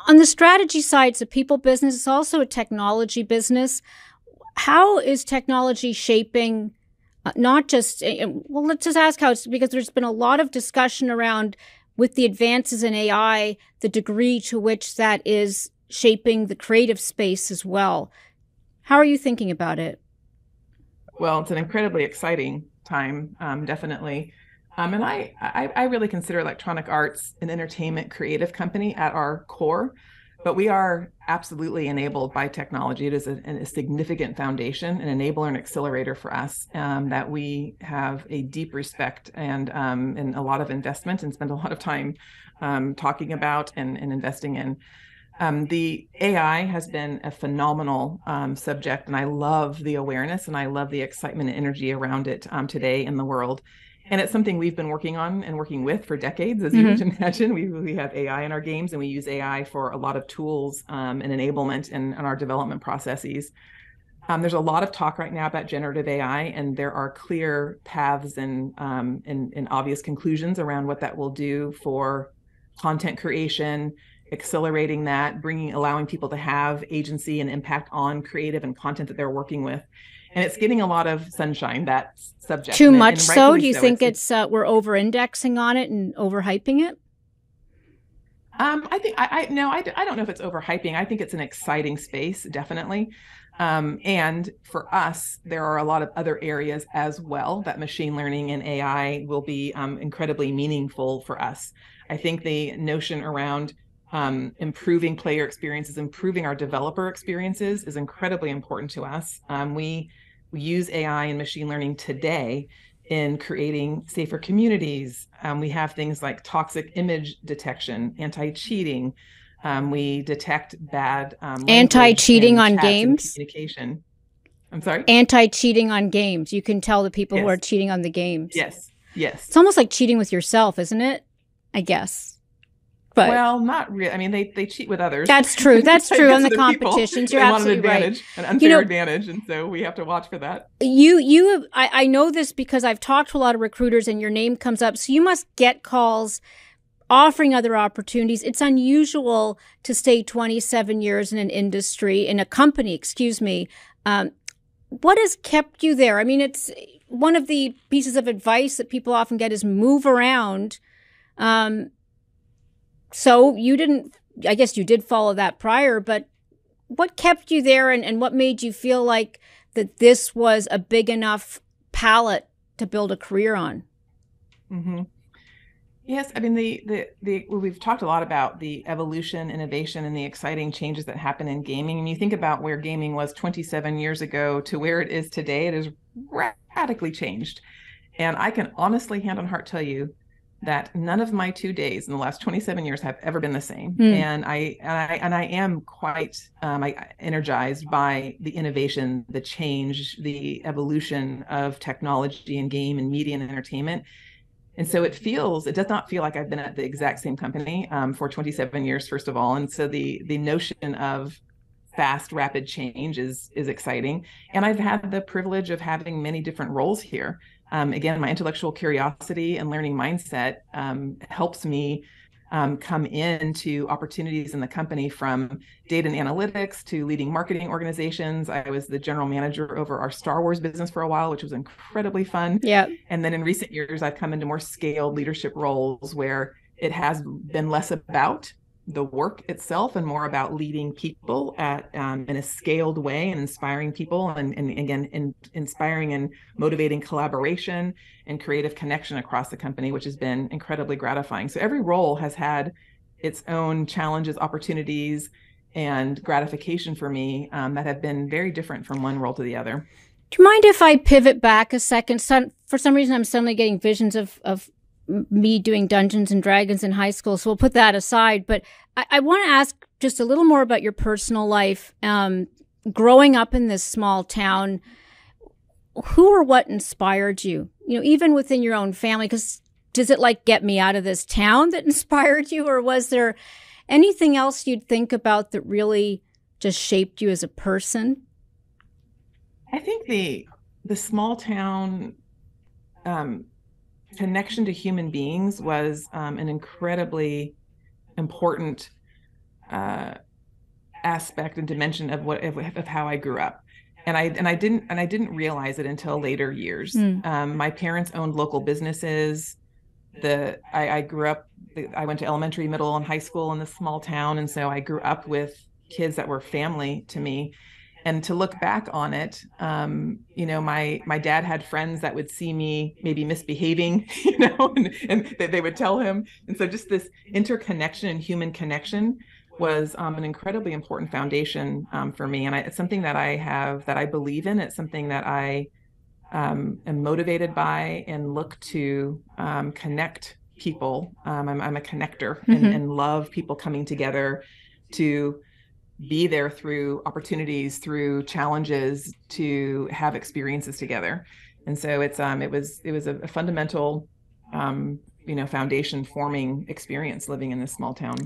On the strategy side, it's a people business. It's also a technology business. How is technology shaping not just, well, let's just ask how it's, because there's been a lot of discussion around with the advances in AI, the degree to which that is shaping the creative space as well. How are you thinking about it? Well, it's an incredibly exciting time, definitely. And I really consider electronic arts an entertainment creative company at our core, but we are absolutely enabled by technology. It is a significant foundation, an enabler and accelerator for us that we have a deep respect and a lot of investment and spend a lot of time talking about and investing in. The AI has been a phenomenal subject, and I love the awareness and I love the excitement and energy around it today in the world. And it's something we've been working on and working with for decades, as you would imagine. We have AI in our games, and we use AI for a lot of tools and enablement in our development processes. There's a lot of talk right now about generative AI, and there are clear paths and obvious conclusions around what that will do for content creation, accelerating that, allowing people to have agency and impact on creative and content that they're working with. And it's getting a lot of sunshine, that subject, Too much and so? rightfully Do you so. think it's we're over indexing on it and overhyping it? I think I no, I don't know if it's overhyping. I think it's an exciting space, definitely. And for us, there are a lot of other areas as well that machine learning and AI will be incredibly meaningful for us. I think the notion around improving player experiences, improving our developer experiences is incredibly important to us. We use AI and machine learning today in creating safer communities. We have things like toxic image detection, anti-cheating. We detect bad language Anti-cheating in on chats and games? communication. I'm sorry? Anti-cheating on games. You can tell the people who are Yes, cheating on the games. yes, yes. It's almost like cheating with yourself, isn't it? I guess. But Well, not really. I mean, they cheat with others that's true. That's to true. get On to the the people. competitions, you're They want an absolutely right. advantage, an You unfair know, advantage, and so we have to watch for that. I know this because I've talked to a lot of recruiters and your name comes up. So you must get calls offering other opportunities. It's unusual to stay 27 years in an industry, in a company, excuse me. What has kept you there? I mean, it's one of the pieces of advice that people often get is move around. Um, so you didn't, I guess you did follow that prior, but what kept you there and what made you feel like that this was a big enough palette to build a career on? Mm-hmm. Yes, I mean we've talked a lot about the evolution, innovation, and the exciting changes that happen in gaming. And you think about where gaming was 27 years ago to where it is today, it has radically changed. And I can honestly, hand on heart, tell you that none of my 2 days in the last 27 years have ever been the same. Hmm. And I am quite energized by the innovation, the change, the evolution of technology and game and media and entertainment. And so it does not feel like I've been at the exact same company for 27 years, first of all. And so the notion of fast, rapid change is exciting. And I've had the privilege of having many different roles here. Again, my intellectual curiosity and learning mindset helps me come into opportunities in the company, from data and analytics to leading marketing organizations. I was the general manager over our Star Wars business for a while, which was incredibly fun. Yeah. And then in recent years, I've come into more scaled leadership roles where it has been less about the work itself and more about leading people in a scaled way and inspiring people and again, inspiring and motivating collaboration and creative connection across the company, which has been incredibly gratifying. So every role has had its own challenges, opportunities, and gratification for me that have been very different from one role to the other. Do you mind if I pivot back a second? For some reason, I'm suddenly getting visions of me doing Dungeons and Dragons in high school, so we'll put that aside. But I want to ask just a little more about your personal life. Growing up in this small town, who or what inspired you? You know, even within your own family, because does it like get me out of this town that inspired you, or was there anything else you'd think about that really just shaped you as a person? I think the small town um, connection to human beings was an incredibly important uh, aspect and dimension of of how I grew up. And I didn't realize it until later years. My parents owned local businesses. I grew up, I went to elementary, middle, and high school in this small town. And so I grew up with kids that were family to me. And to look back on it, my dad had friends that would see me maybe misbehaving, and they would tell him. And so just this interconnection and human connection was an incredibly important foundation for me. And it's something that I believe in. It's something that I am motivated by and look to connect people. I'm a connector and love people coming together to be there through opportunities, through challenges, to have experiences together. And so it was a fundamental foundation forming experience living in this small town.